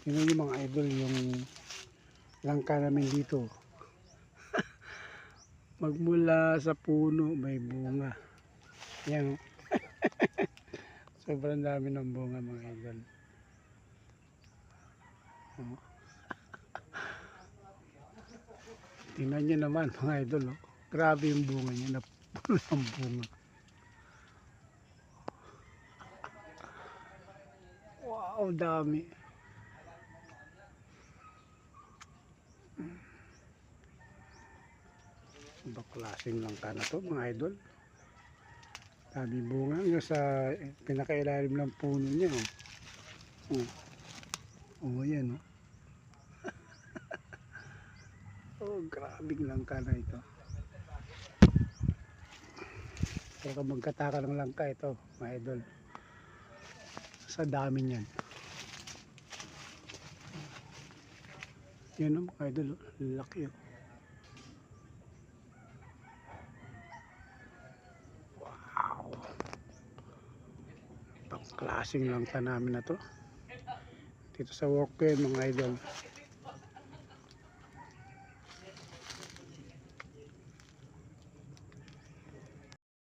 Yun yung mga idol, yung langka namin dito. Magmula sa puno may bunga. Yan. Sobrang dami ng bunga mga idol. Oh. Tingnan nyo naman mga idol. Oh. Grabe yung bunga niya. Napuno ng bunga. Wow, dami. Ibang klaseng langka na to mga idol. Dami bunga hanggang sa pinakailalim ng puno niya. Oh, oh yan oh. Oh, grabing langka na ito. Kaya magkataka ng langka ito mga idol. Sa dami niyan. Yan oh mga idol. Laki oh. Klaseng langka namin na to dito sa walkway mga idol.